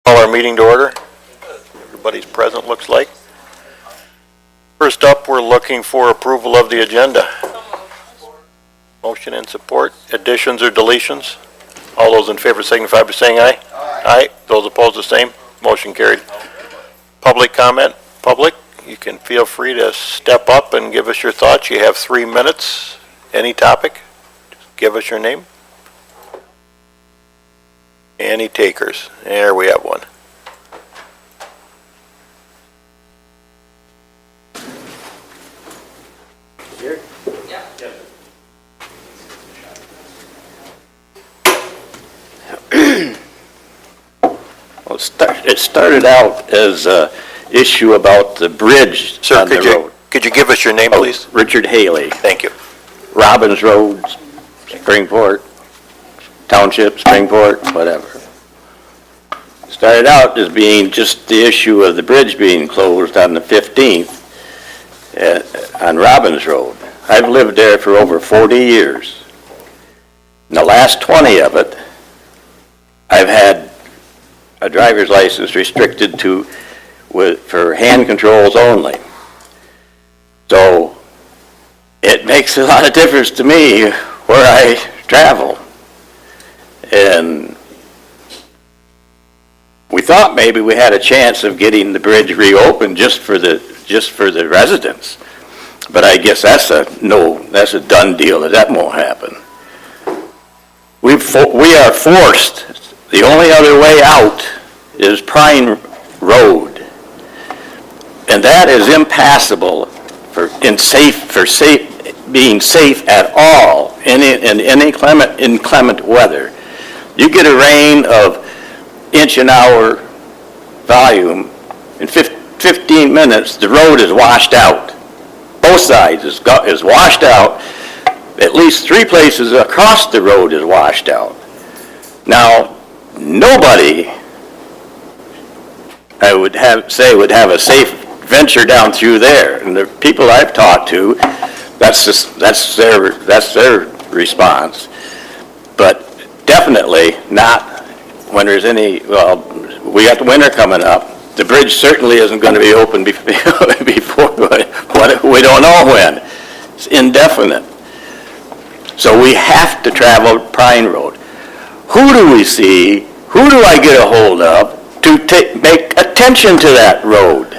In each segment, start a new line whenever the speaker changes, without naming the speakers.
Call our meeting to order. Everybody's present, looks like. First up, we're looking for approval of the agenda. Motion and support. Additions or deletions? All those in favor signify by saying aye. Aye. Those opposed, the same. Motion carried. Public comment. Public, you can feel free to step up and give us your thoughts. You have 3 minutes. Any topic. Just give us your name. Any takers? There we have one.
Here?
Yeah.
Well, it started out as an issue about the bridge
Sir,
on the road.
could you give us your name, please?
Richard Haley,
Thank you.
Robbins Road, Springport, Township, Springport, whatever. Started out as being just the issue of the bridge being closed on the 15th on Robbins Road. I've lived there for over 40 years. In the last 20 of it, I've had a driver's license restricted to for hand controls only. So it makes a lot of difference to me where I travel. And we thought maybe we had a chance of getting the bridge reopened just for the residents. But I guess that's a done deal, that won't happen. We are forced, the only other way out is Pine Road. And that is impassable for being safe at all in inclement weather. You get a rain of inch an hour volume, in 15 minutes the road is washed out. Both sides is washed out. At least 3 places across the road is washed out. Now, nobody, I would would have a safe venture down through there. And the people I've talked to, that's their response. But definitely not when there's any, well, we got the winter coming up. The bridge certainly isn't going to be open before, we don't know when. It's indefinite. So we have to travel Pine Road. Who do we see, who do I get a hold of to make attention to that road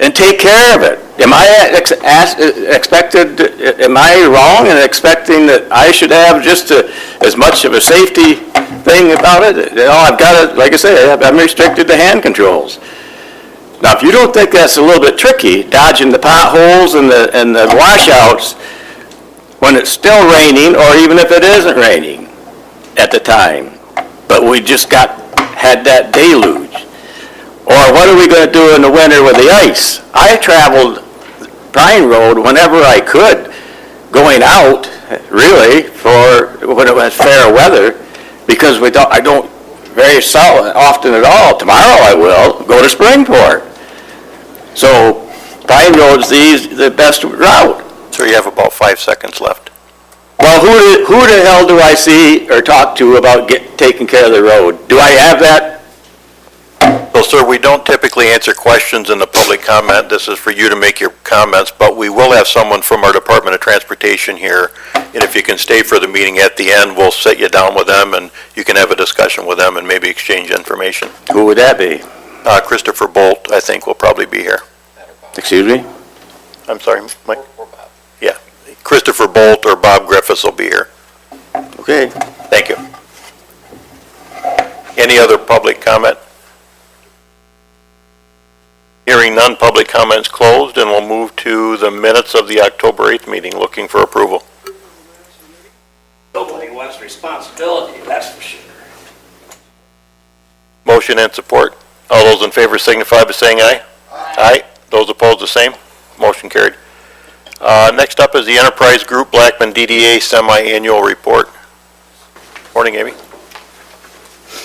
and take care of it? Am I am I wrong in expecting that I should have just as much of a safety thing about it? You know, I've got to, like I say, I'm restricted to hand controls. Now, if you don't think that's a little bit tricky, dodging the potholes and the washouts when it's still raining, or even if it isn't raining at the time, but we just had that deluge. Or what are we going to do in the winter with the ice? I traveled Pine Road whenever I could, going out, really, for when it was fair weather, because I don't very often at all. Tomorrow I will go to Springport. So Pine Road's the best route.
So you have about 5 seconds left.
Well, who the hell do I see or talk to about taking care of the road? Do I have that?
Well, sir, we don't typically answer questions in the public comment. This is for you to make your comments, but we will have someone from our Department of Transportation here. And if you can stay for the meeting at the end, we'll sit you down with them and you can have a discussion with them and maybe exchange information.
Who would that be?
Christopher Bolt, I think, will probably be here.
Excuse me?
I'm sorry, Mike? Yeah. Christopher Bolt or Bob Griffiths will be here.
Okay.
Thank you. Any other public comment? Hearing none, public comments closed, and we'll move to the minutes of the October 8th meeting, looking for approval.
Nobody wants responsibility, that's for sure.
Motion and support. All those in favor signify by saying aye. Aye. Those opposed, the same. Motion carried. Next up is the Enterprise Group Blackman DDA semi-annual report. Morning, Amy.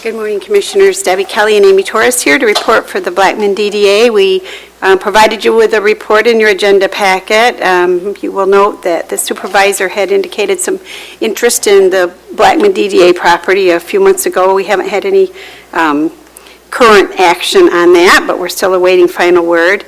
Good morning, Commissioners. Debbie Kelly and Amy Torres here to report for the Blackman DDA. We provided you with a report in your agenda packet. You will note that the supervisor had indicated some interest in the Blackman DDA property a few months ago. We haven't had any current action on that, but we're still awaiting final word.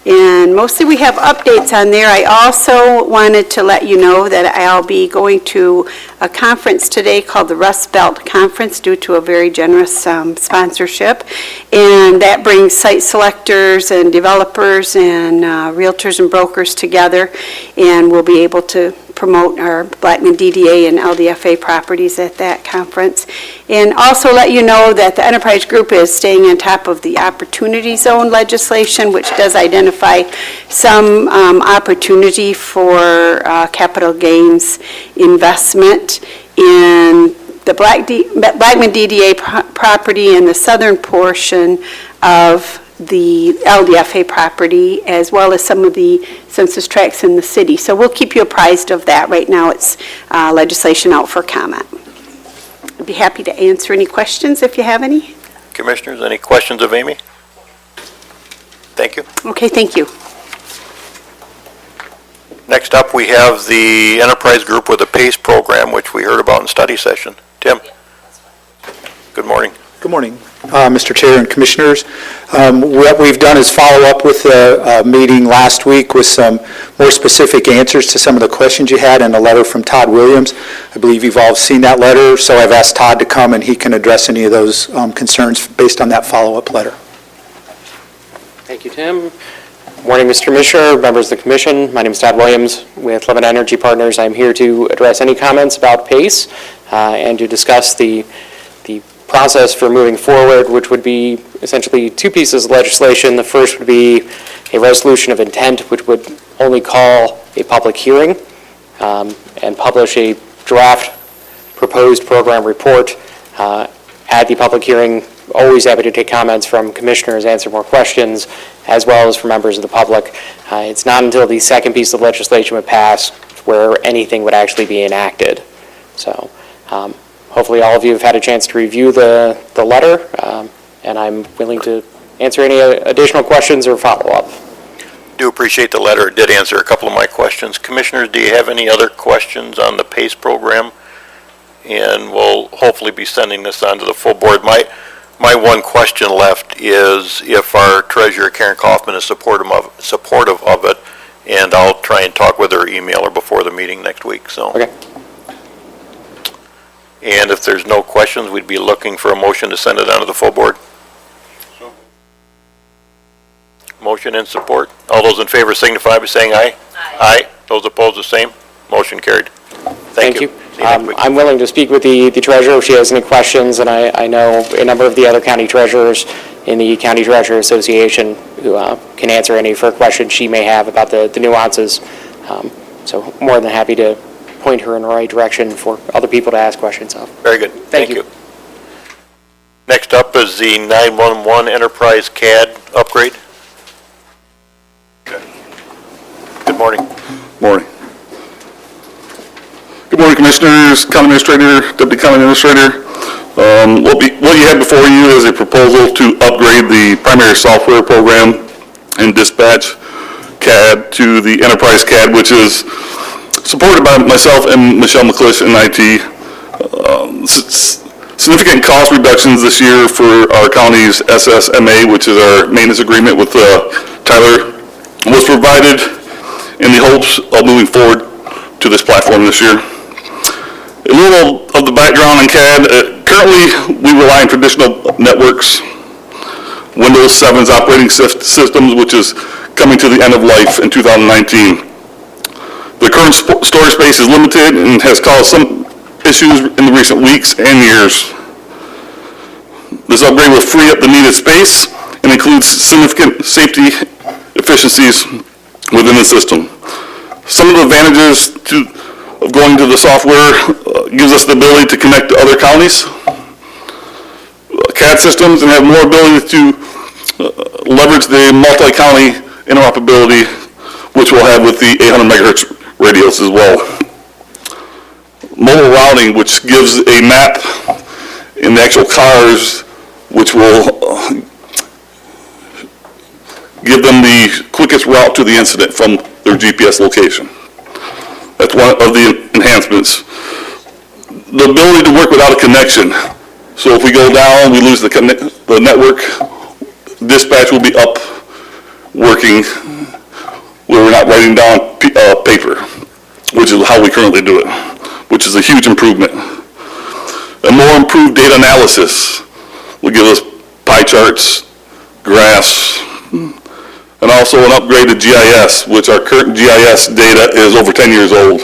And mostly we have updates on there. I also wanted to let you know that I'll be going to a conference today called the Rust Belt Conference due to a very generous sponsorship. And that brings site selectors and developers and realtors and brokers together. And we'll be able to promote our Blackman DDA and LDFA properties at that conference. And also let you know that the Enterprise Group is staying on top of the Opportunity Zone legislation, which does identify some opportunity for capital gains investment in the Blackman DDA property and the southern portion of the LDFA property, as well as some of the census tracts in the city. So we'll keep you apprised of that. Right now, it's legislation out for comment. I'd be happy to answer any questions if you have any.
Commissioners, any questions of Amy? Thank you.
Okay, thank you.
Next up, we have the Enterprise Group with a PACE program, which we heard about in study session. Tim? Good morning.
Good morning, Mr. Chair and Commissioners. What we've done is follow up with the meeting last week with some more specific answers to some of the questions you had in a letter from Todd Williams. I believe you've all seen that letter, so I've asked Todd to come and he can address any of those concerns based on that follow-up letter.
Thank you, Tim. Morning, Mr. Commissioner, members of the Commission. My name is Todd Williams with Lebanon Energy Partners. I'm here to address any comments about PACE and to discuss the process for moving forward, which would be essentially two pieces of legislation. The first would be a resolution of intent, which would only call a public hearing and publish a draft proposed program report at the public hearing. Always happy to take comments from commissioners, answer more questions, as well as from members of the public. It's not until the second piece of legislation would pass where anything would actually be enacted. So hopefully all of you have had a chance to review the letter, and I'm willing to answer any additional questions or follow-up.
Do appreciate the letter. It did answer a couple of my questions. Commissioners, do you have any other questions on the PACE program? And we'll hopefully be sending this on to the full board. My one question left is if our treasurer, Karen Kaufman, is supportive of it, and I'll try and talk with her, email her before the meeting next week. So.
Okay.
And if there's no questions, we'd be looking for a motion to send it on to the full board. Motion and support. All those in favor signify by saying aye. Aye. Those opposed, the same. Motion carried. Thank you. See you next week.
I'm willing to speak with the treasurer if she has any questions, and I know a number of the other county treasurers in the County Treasurer Association who can answer any further questions she may have about the nuances. So more than happy to point her in the right direction for other people to ask questions of.
Very good.
Thank you.
Next up is the 911 Enterprise CAD upgrade. Good morning.
Morning. Good morning, Commissioners, County Administrator, Deputy County Administrator. What you have before you is a proposal to upgrade the primary software program in Dispatch CAD to the Enterprise CAD, which is supported by myself and Michelle McClish in IT. Significant cost reductions this year for our county's SSMA, which is our maintenance agreement with Tyler, was provided in the hopes of moving forward to this platform this year. A little of the background on CAD. Currently, we rely on traditional networks, Windows 7's operating systems, which is coming to the end of life in 2019. The current storage space is limited and has caused some issues in the recent weeks and years. This upgrade will free up the needed space and includes significant safety efficiencies within the system. Some of the advantages of going to the software gives us the ability to connect to other counties, CAD systems, and have more ability to leverage the multi-county interoperability, which we'll have with the 800 megahertz radios as well. Mobile routing, which gives a map in the actual cars, which will give them the quickest route to the incident from their GPS location. That's one of the enhancements. The ability to work without a connection So if we go down, we lose the network, dispatch will be up, working, where we're not writing down paper, which is how we currently do it, which is a huge improvement. A more improved data analysis will give us pie charts, graphs, and also an upgraded GIS, which our current GIS data is over 10 years old.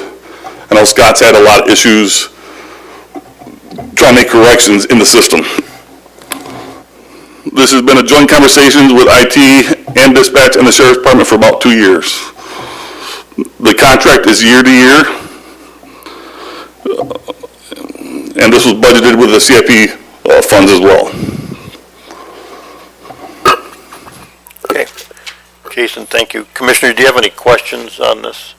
I know Scott's had a lot of issues trying to make corrections in the system. This has been a joint conversation with IT and dispatch and the Sheriff's Department for about 2 years. The contract is year to year, and this was budgeted with the CIP funds as well.
Okay. Jason, thank you. Commissioner, do you have any questions on this?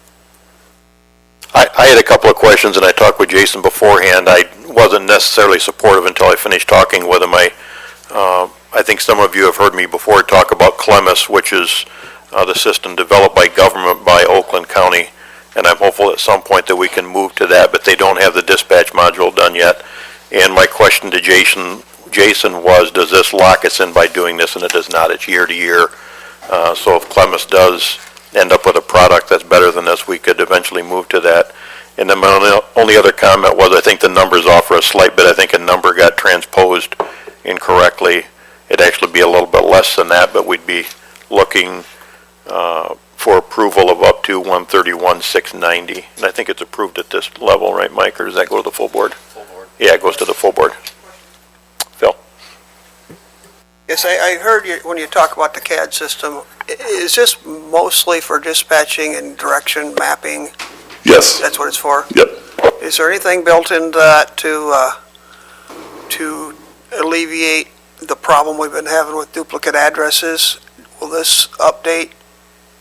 I had a couple of questions, and I talked with Jason beforehand. I wasn't necessarily supportive until I finished talking with him. I think some of you have heard me before talk about Clemis, which is the system developed by government by Oakland County, and I'm hopeful at some point that we can move to that, but they don't have the dispatch module done yet. And my question to Jason was, does this lock us in by doing this? And it does not. It's year to year. So if Clemis does end up with a product that's better than this, we could eventually move to that. And then my only other comment was, I think the numbers offer a slight bit. I think a number got transposed incorrectly. It'd actually be a little bit less than that, but we'd be looking for approval of up to 131,690. And I think it's approved at this level, right, Mike, or does that go to the full board? Full board. Yeah, it goes to the full board. Phil?
Yes, I heard you when you talk about the CAD system. Is this mostly for dispatching and direction mapping?
Yes.
That's what it's for?
Yep.
Is there anything built into that to alleviate the problem we've been having with duplicate addresses? Will this update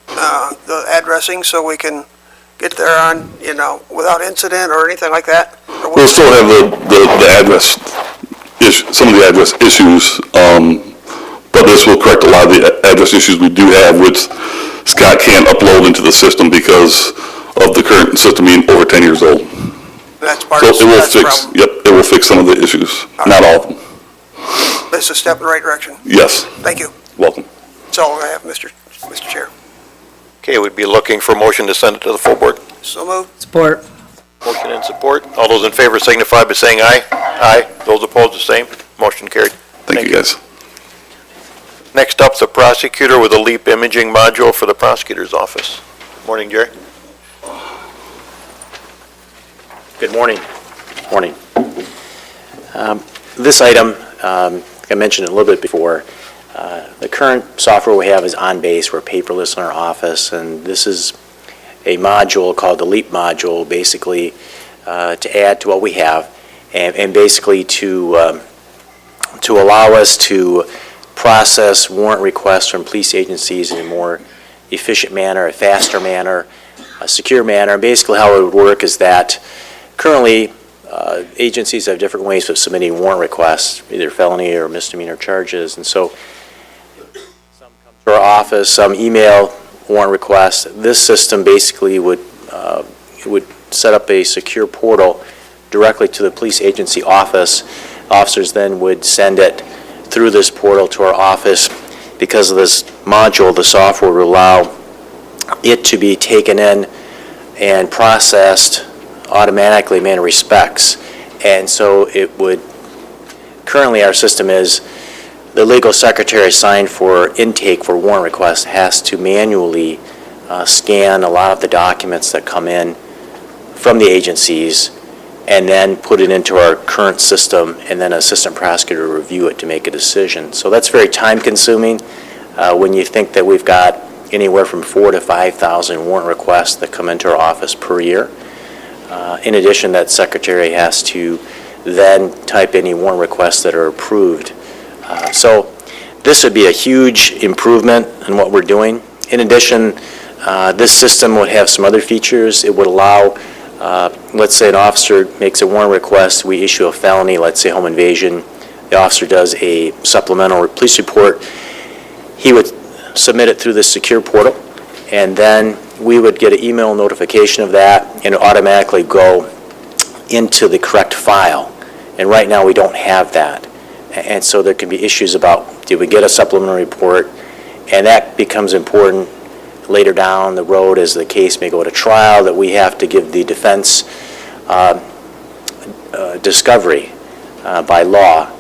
the addressing so we can get there on, without incident or anything like that?
We'll still have the address, some of the address issues, but this will correct a lot of the address issues we do have, which Scott can't upload into the system because of the current system being over 10 years old.
That's part
So
of
it will
the
fix,
problem.
yep, it will fix some of the issues, not all of them.
It's a step in the right direction.
Yes,
Thank you.
welcome.
That's all I have, Mr. Chair.
Okay, we'd be looking for motion to send it to the full board.
So moved.
Support.
Motion and support. All those in favor signify by saying aye. Aye. Those opposed, the same. Motion carried.
Thank you, guys.
Next up, the prosecutor with a LEAP imaging module for the prosecutor's office. Morning, Jerry.
Good morning. Morning. This item, I mentioned it a little bit before, the current software we have is OnBase. We're paperless in our office, and this is a module called the LEAP module, basically to add to what we have, and basically to allow us to process warrant requests from police agencies in a more efficient manner, a faster manner, a secure manner. And basically how it would work is that currently agencies have different ways of submitting warrant requests, either felony or misdemeanor charges, and so some come to our office, some email warrant requests. This system basically would set up a secure portal directly to the police agency office. Officers then would send it through this portal to our office. Because of this module, the software will allow it to be taken in and processed automatically in many respects. And so it would, currently our system is, the legal secretary assigned for intake for warrant requests has to manually scan a lot of the documents that come in from the agencies and then put it into our current system, and then an assistant prosecutor will review it to make a decision. So that's very time consuming when you think that we've got anywhere from 4,000 to 5,000 warrant requests that come into our office per year. In addition, that secretary has to then type any warrant requests that are approved. So this would be a huge improvement in what we're doing. In addition, this system would have some other features. It would allow, let's say an officer makes a warrant request, we issue a felony, let's say home invasion. The officer does a supplemental police report. He would submit it through this secure portal, and then we would get an email notification of that, and it automatically go into the correct file. And right now, we don't have that. And so there can be issues about, did we get a supplementary report? And that becomes important later down the road as the case may go to trial, that we have to give the defense discovery by law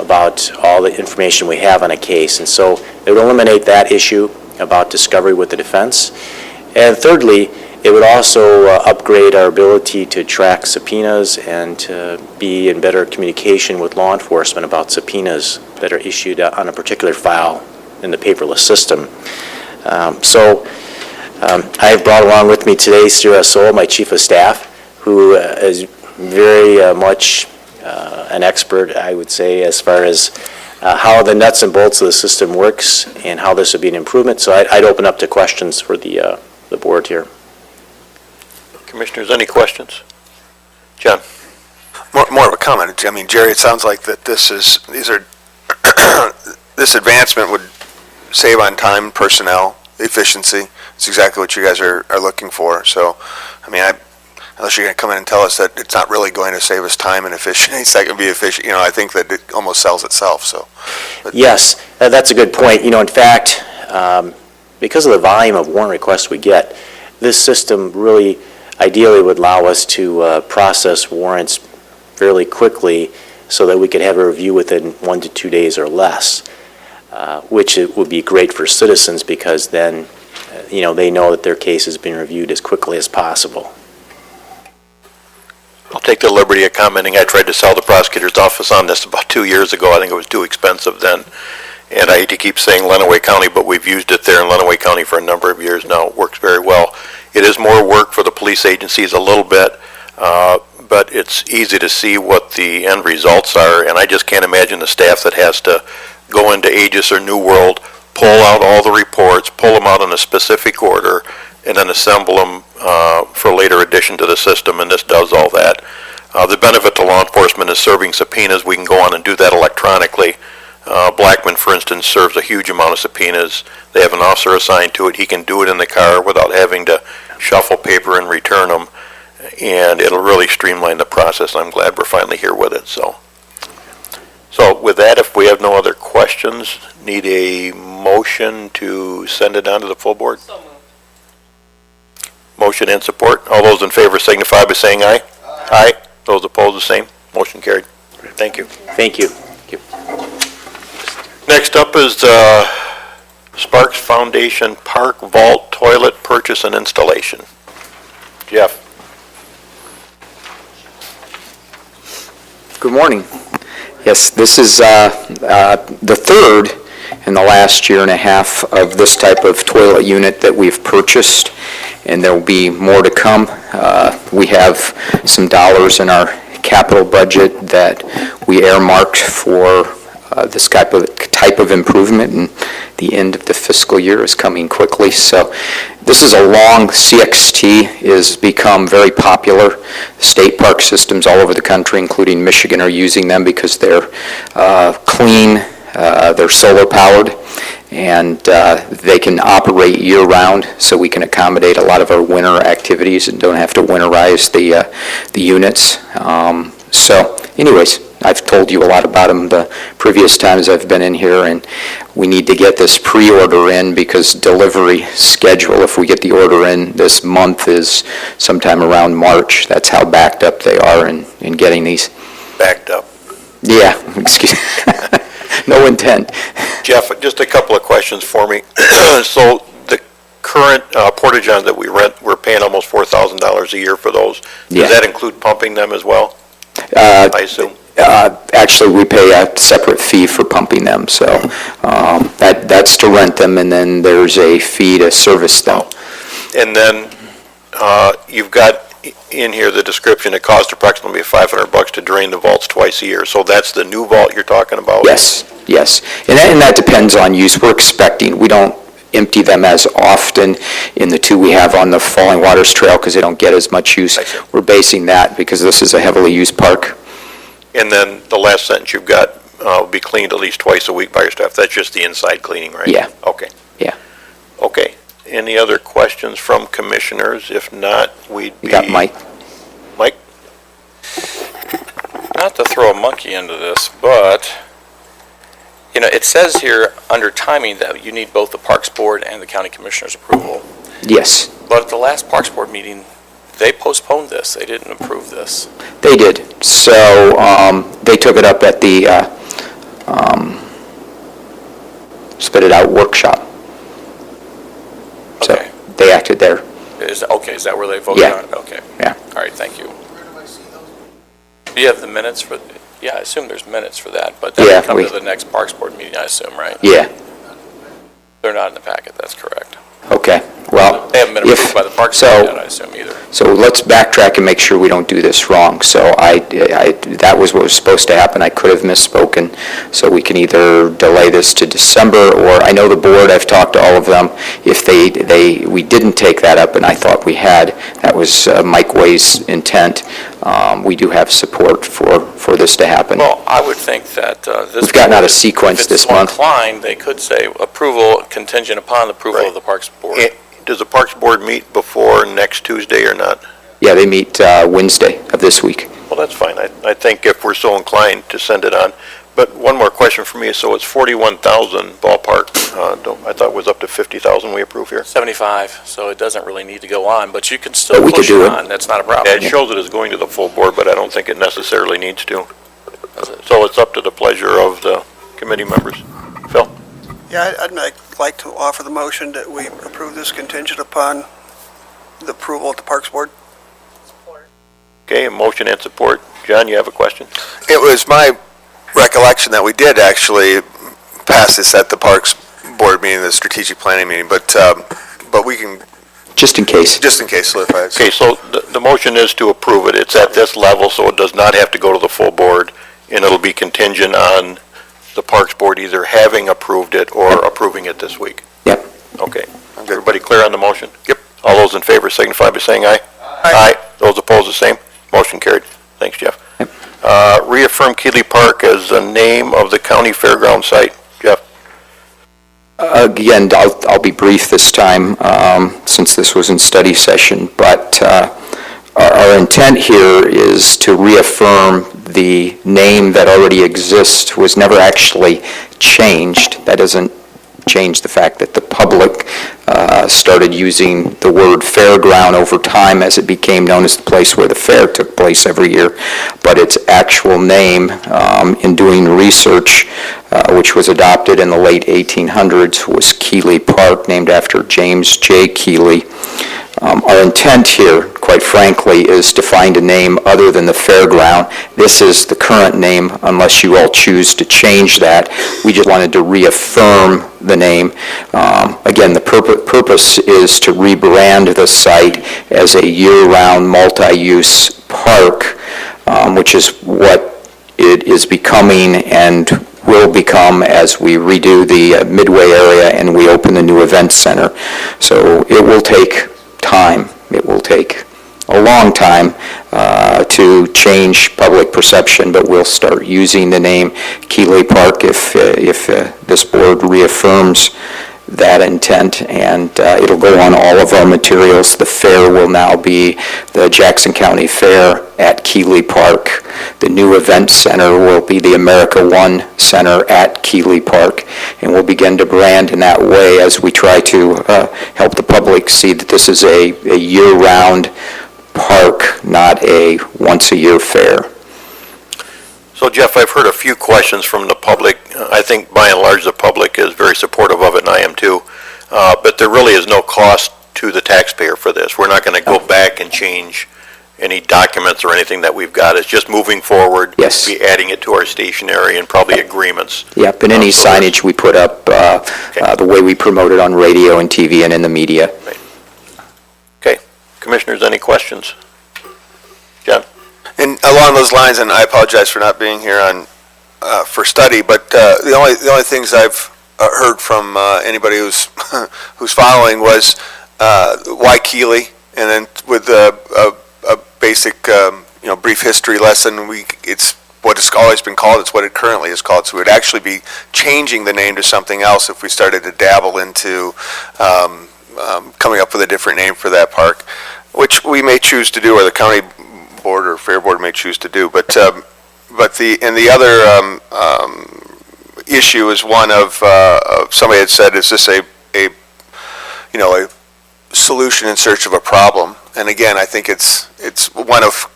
about all the information we have on a case. And so it would eliminate that issue about discovery with the defense. And thirdly, it would also upgrade our ability to track subpoenas and to be in better communication with law enforcement about subpoenas that are issued on a particular file in the paperless system. I have brought along with me today Stuart Soul, my Chief of Staff, who is very much an expert, I would say, as far as how the nuts and bolts of the system works and how this would be an improvement. So I'd open up to questions for the board here.
Commissioners, any questions? John?
More of a comment. I mean, Jerry, it sounds like that this advancement would save on time, personnel, efficiency. It's exactly what you guys are looking for. So, I mean, unless you're going to come in and tell us that it's not really going to save us time and efficiency, it's not going to be efficient, I think that it almost sells itself, so.
Yes, that's a good point. In fact, because of the volume of warrant requests we get, this system really ideally would allow us to process warrants fairly quickly so that we could have a review within 1 to 2 days or less, which it would be great for citizens because then, they know that their case is being reviewed as quickly as possible.
I'll take the liberty of commenting. I tried to sell the prosecutor's office on this about 2 years ago. I think it was too expensive then. And I hate to keep saying Lenawee County, but we've used it there in Lenawee County for a number of years now. It works very well. It is more work for the police agencies a little bit, but it's easy to see what the end results are. And I just can't imagine the staff that has to go into Aegis or New World, pull out all the reports, pull them out in a specific order, and then assemble them for later addition to the system, and this does all that. The benefit to law enforcement is serving subpoenas. We can go on and do that electronically. Blackman, for instance, serves a huge amount of subpoenas. They have an officer assigned to it. He can do it in the car without having to shuffle paper and return them, and it'll really streamline the process. I'm glad we're finally here with it. So with that, if we have no other questions, need a motion to send it on to the full board?
So moved.
Motion and support. All those in favor signify by saying aye. Aye. Those opposed, the same. Motion carried. Thank you.
Thank you.
Next up is Sparks Foundation Park Vault Toilet Purchase and Installation. Jeff.
Good morning. Yes, this is the third in the last year and a half of this type of toilet unit that we've purchased, and there will be more to come. We have some dollars in our capital budget that we earmarked for this type of improvement, and the end of the fiscal year is coming quickly. So this is a long, CXT has become very popular. State park systems all over the country, including Michigan, are using them because they're clean, they're solar powered, and they can operate year round, so we can accommodate a lot of our winter activities and don't have to winterize the units. So anyways, I've told you a lot about them the previous times I've been in here, and we need to get this pre-order in because delivery schedule, if we get the order in this month, is sometime around March. That's how backed up they are in getting these.
Backed up.
Yeah, excuse no intent.
Jeff, just a couple of questions for me. So the current porta-johns that we rent, we're paying almost $4,000 a year for those.
Yeah.
Does that include pumping them as well? I assume.
Actually, we pay a separate fee for pumping them, so that's to rent them, and then there's a fee to service them.
And then you've got in here the description, it costs approximately $500 to drain the vaults twice a year. So that's the new vault you're talking about?
Yes. And that depends on use. We're expecting, we don't empty them as often in the two we have on the Falling Waters Trail because they don't get as much use. We're basing that because this is a heavily used park.
And then the last sentence you've got will be cleaned at least twice a week by your staff. That's just the inside cleaning, right?
Yeah.
Okay.
Yeah.
Okay. Any other questions from commissioners? If not, we'd be...
You got Mike?
Mike?
not to throw a monkey into this, but, you know, it says here under timing that you need both the Parks Board and the County Commissioner's approval.
Yes,
But at the last Parks Board meeting, they postponed this. They didn't approve this.
they did. So they took it up at the Spit It Out workshop. So
Okay.
they acted there.
Is that where they voted
Yeah.
on it? Okay.
Yeah.
All right, thank you. Do you have the minutes for, yeah, I assume there's minutes for that, but that
Yeah,
will come
we-
to the next Parks Board meeting, I assume, right?
Yeah,
They're not in the packet, that's correct.
okay. Well,
They haven't been approved by the Parks Board yet, I assume, either.
So let's backtrack and make sure we don't do this wrong. So that was what was supposed to happen. I could have misspoken. So we can either delay this to December, or I know the board, I've talked to all of them. If we didn't take that up, and I thought we had, that was Mike Way's intent. We do have support for this to happen.
Well, I would think that this...
We've gotten out of sequence this month.
If it's so inclined, they could say approval contingent upon the approval of the Parks Board.
Does the Parks Board meet before next Tuesday or not?
Yeah, they meet Wednesday of this week.
Well, that's fine. I think if we're so inclined to send it on. But one more question for me. So it's 41,000 ballpark. I thought it was up to 50,000 we approve here.
75, so it doesn't really need to go on, but you can still
But we could
push
do
it
it.
on. That's not a
Yeah,
problem.
it shows it as going to the full board, but I don't think it necessarily needs to.
Does it?
So it's up to the pleasure of the committee members. Phil?
Yeah, I'd like to offer the motion that we approve this contingent upon the approval of the Parks Board.
Okay, a motion and support. John, you have a question?
It was my recollection that we did actually pass this at the Parks Board meeting, the strategic planning meeting, but we can,
Just in case.
just in case, solidify it.
Okay, so the motion is to approve it. It's at this level, so it does not have to go to the full board, and it'll be contingent on the Parks Board either having approved it or approving it this week.
Yep.
Okay. Everybody clear on the motion?
Yep.
All those in favor signify by saying aye. Aye. Those opposed, the same. Motion carried. Thanks, Jeff. Reaffirm Keeley Park as the name of the county fairground site. Jeff?
Again, I'll be brief this time, since this was in study session, but our intent here is to reaffirm the name that already exists, was never actually changed. That doesn't change the fact that the public started using the word fairground over time as it became known as the place where the fair took place every year. But its actual name, in doing research, which was adopted in the late 1800s, was Keeley Park, named after James J. Keeley. Our intent here, quite frankly, is to find a name other than the fairground. This is the current name, unless you all choose to change that. We just wanted to reaffirm the name. Again, the purpose is to rebrand the site as a year-round multi-use park, which is what it is becoming and will become as we redo the Midway area and we open the new event center. So it will take time. It will take a long time to change public perception, but we'll start using the name Keeley Park if this board reaffirms that intent, and it'll go on all of our materials. The fair will now be the Jackson County Fair at Keeley Park. The new event center will be the America One Center at Keeley Park, and we'll begin to brand in that way as we try to help the public see that this is a year-round park, not a once-a-year fair.
So Jeff, I've heard a few questions from the public. I think by and large the public is very supportive of it, and I am too. But there really is no cost to the taxpayer for this. We're not going to go back and change any documents or anything that we've got. It's just moving forward.
Yes.
Be adding it to our stationery and probably agreements.
Yep, and any
So
signage we put up, the way we promote it on radio and TV and in the media.
Okay. Commissioners, any questions? John?
And along those lines, and I apologize for not being here for study, but the only things I've heard from anybody who's who's following was why Keeley, and then with a basic brief history lesson. It's what it's always been called. It's what it currently is called. So we'd actually be changing the name to something else if we started to dabble into coming up with a different name for that park, which we may choose to do, or the county board or fair board may choose to do. But the other issue is one of somebody had said, is this a solution in search of a problem? And again, I think it's one of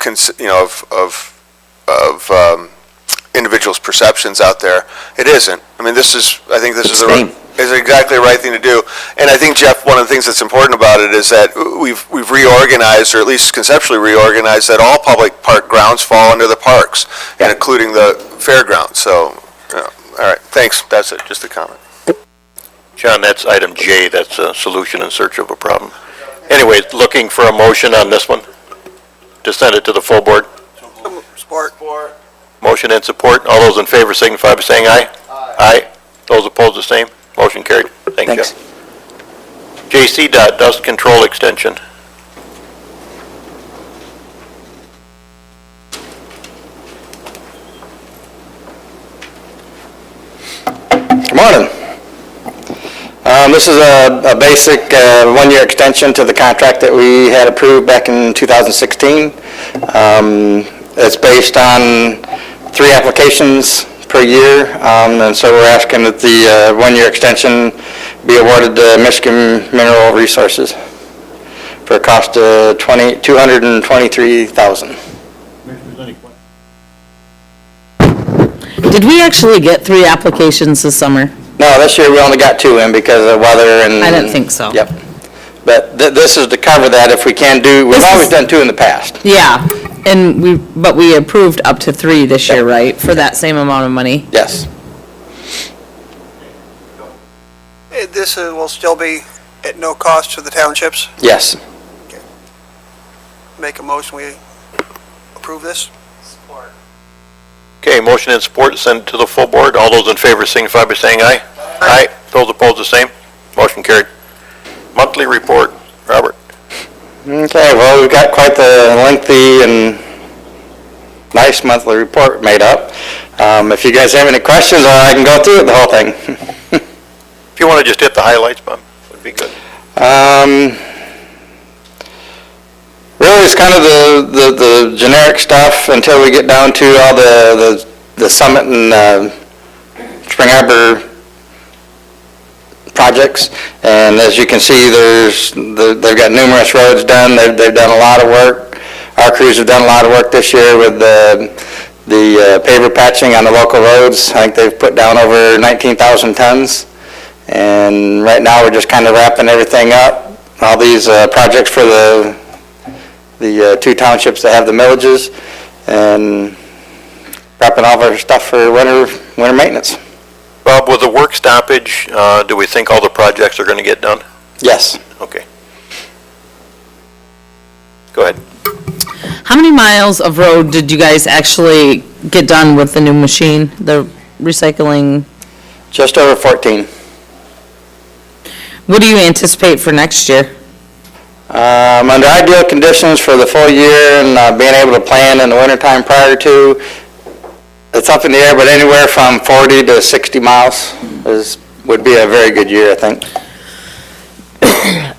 individuals' perceptions out there. It isn't. I mean, I think this is exactly the right thing to do. And I think, Jeff, one of the things that's important about it is that we've reorganized, or at least conceptually reorganized, that all public park grounds fall under the parks, and including the fairgrounds. So, all right, thanks. That's it, just a comment.
John, that's item J, that's a solution in search of a problem. Anyway, looking for a motion on this one, to send it to the full board.
Support.
Motion and support. All those in favor signify by saying aye. Aye. Those opposed, the same. Motion carried. Thanks, Jeff. JC Dot, Dust Control Extension.
Good morning. This is a basic one-year extension to the contract that we had approved back in 2016. It's based on 3 applications per year, and so we're asking that the one-year extension be awarded to Michigan Mineral Resources for a cost of $223,000.
Did we actually get 3 applications this summer?
No, this year we only got 2 in because of weather and...
I didn't think so.
Yep. But this is to cover that if we can do, we've always done 2 in the past.
Yeah, but we approved up to 3 this year, right? For that same amount of money?
Yes.
This will still be at no cost to the townships?
Yes.
Make a motion, we approve this?
Okay, motion and support, send it to the full board. All those in favor signify by saying aye. Aye. Those opposed, the same. Motion carried. Monthly report, Robert.
Okay, well, we've got quite the lengthy and nice monthly report made up. If you guys have any questions, I can go through it, the whole thing.
If you want to just hit the highlights, Bob, would be good.
Really, it's kind of the generic stuff until we get down to all the Summit and Spring Arbor projects. And as you can see, they've got numerous roads done. They've done a lot of work. Our crews have done a lot of work this year with the paver patching on the local roads. I think they've put down over 19,000 tons. And right now, we're just kind of wrapping everything up. All these projects for the 2 townships that have the millages, and wrapping all of our stuff for winter maintenance.
Bob, with the work stoppage, do we think all the projects are going to get done?
Yes.
Okay. Go ahead.
How many miles of road did you guys actually get done with the new machine, the recycling?
Just over 14.
What do you anticipate for next year?
Under ideal conditions for the full year and being able to plan in the wintertime prior to, it's up in the air, but anywhere from 40 to 60 miles would be a very good year, I think.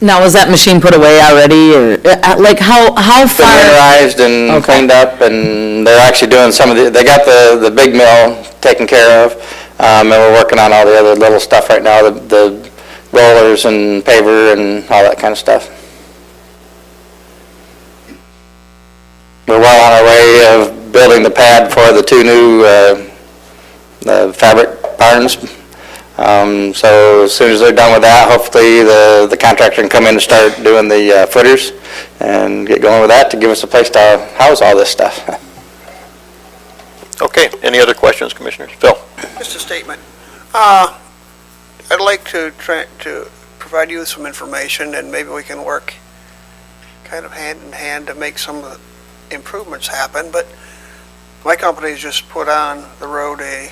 Now, was that machine put away already, or like how
It's been
far?
winterized and cleaned up, and they're actually doing they got the big mill taken care of, and we're working on all the other little stuff right now, the rollers and paver and all that kind of stuff. We're well on our way of building the pad for the 2 new fabric barns. So as soon as they're done with that, hopefully the contractor can come in and start doing the footers and get going with that to give us a place to house all this stuff.
Okay, any other questions, Commissioners? Phil?
Just a statement. I'd like to provide you with some information, and maybe we can work kind of hand in hand to make some of the improvements happen, but my company's just put on the road a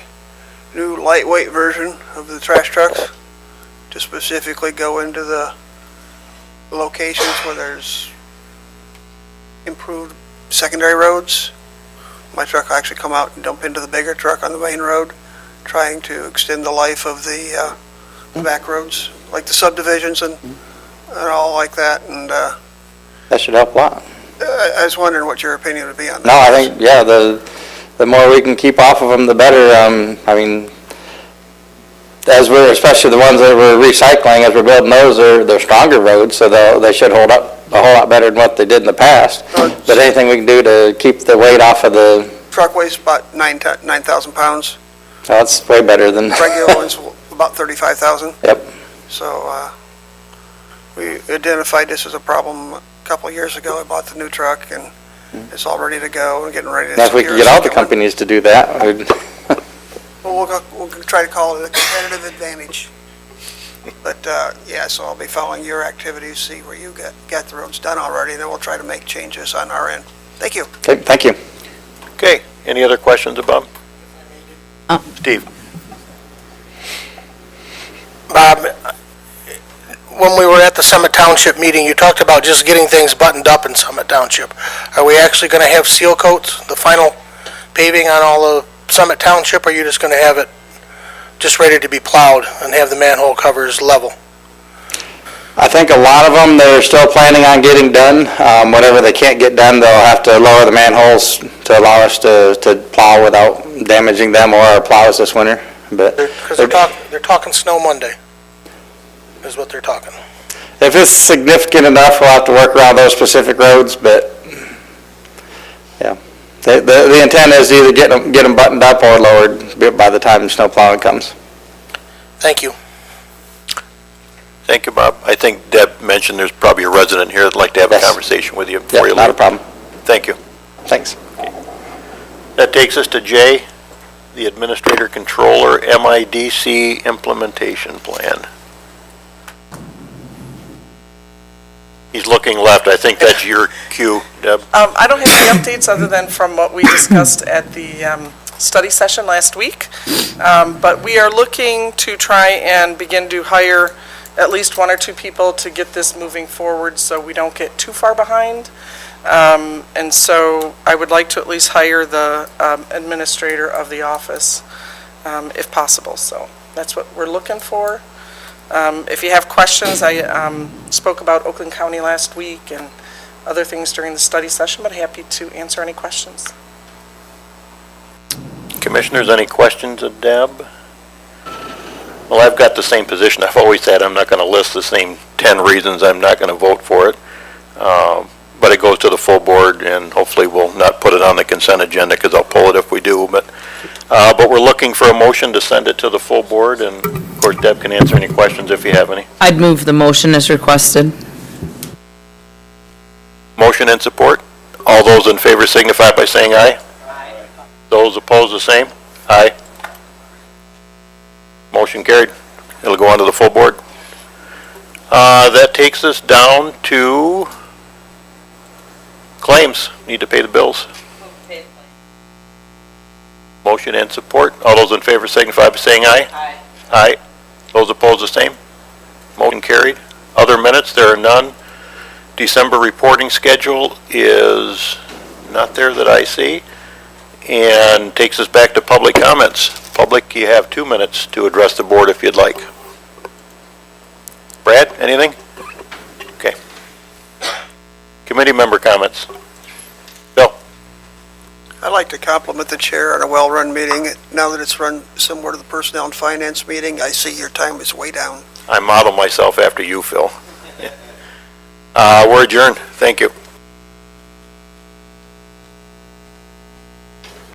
new lightweight version of the trash trucks to specifically go into the locations where there's improved secondary roads. My truck will actually come out and dump into the bigger truck on the main road, trying to extend the life of the back roads, like the subdivisions and all like that. And
That should help a lot.
I was wondering what your opinion would be on that.
No, I think, yeah, the
the more we can keep off of them, the better. I mean, especially the ones that we're recycling, as we're building those, they're stronger roads, so they should hold up a whole lot better than what they did in the past. But anything we can do to keep the weight off of the,
Truck weighs about 9,000 pounds.
that's way better than,
Regular one's about 35,000.
Yep.
So we identified this as a problem a couple of years ago. I bought the new truck, and it's all ready to go and getting ready to...
if we could get all the companies to do that, we'd...
Well, we'll try to call it a competitive advantage. But, yeah, so I'll be following your activities, see where you got the roads done already, and then we'll try to make changes on our end. Thank you.
Okay, thank you.
Okay, any other questions about? Steve?
Bob, when we were at the Summit Township meeting, you talked about just getting things buttoned up in Summit Township. Are we actually going to have seal coats, the final paving on all of Summit Township, or are you just going to have it just ready to be plowed and have the manhole covers level?
I think a lot of them, they're still planning on getting done. Whatever they can't get done, they'll have to lower the manholes to allow us to plow without damaging them or our plows this winter. But
Because they're talking snow Monday, is what they're talking.
if it's significant enough, we'll have to work around those specific roads, but, yeah. The intent is to either get them buttoned up or lowered by the time the snow plowing comes.
Thank you.
Thank you, Bob. I think Deb mentioned there's probably a resident here that'd like to have a conversation with you before you
Yeah,
leave.
not a problem.
Thank you.
Thanks.
That takes us to Jay, the Administrator Controller, MIDC Implementation Plan. He's looking left. I think that's your cue, Deb.
I don't have any updates other than from what we discussed at the study session last week. But we are looking to try and begin to hire at least one or two people to get this moving forward so we don't get too far behind. And so I would like to at least hire the administrator of the office if possible. So that's what we're looking for. If you have questions, I spoke about Oakland County last week and other things during the study session, but happy to answer any questions.
Commissioners, any questions of Deb? Well, I've got the same position I've always had. I'm not going to list the same 10 reasons I'm not going to vote for it. But it goes to the full board, and hopefully we'll not put it on the consent agenda because I'll pull it if we do. But we're looking for a motion to send it to the full board, and of course Deb can answer any questions if you have any.
I'd move the motion as requested.
Motion and support. All those in favor signify by saying aye. Aye. Those opposed, the same. Aye. Motion carried. It'll go on to the full board. That takes us down to claims. Need to pay the bills. Motion and support. All those in favor signify by saying aye. Aye. Aye. Those opposed, the same. Motion carried. Other minutes, there are none. December reporting schedule is not there that I see. And takes us back to public comments. Public, you have 2 minutes to address the board if you'd like. Brad, anything? Okay. Committee member comments. Bill?
I'd like to compliment the chair on a well-run meeting. Now that it's run similar to the Personnel and Finance meeting, I see your time is way down.
I model myself after you, Phil. We're adjourned. Thank you.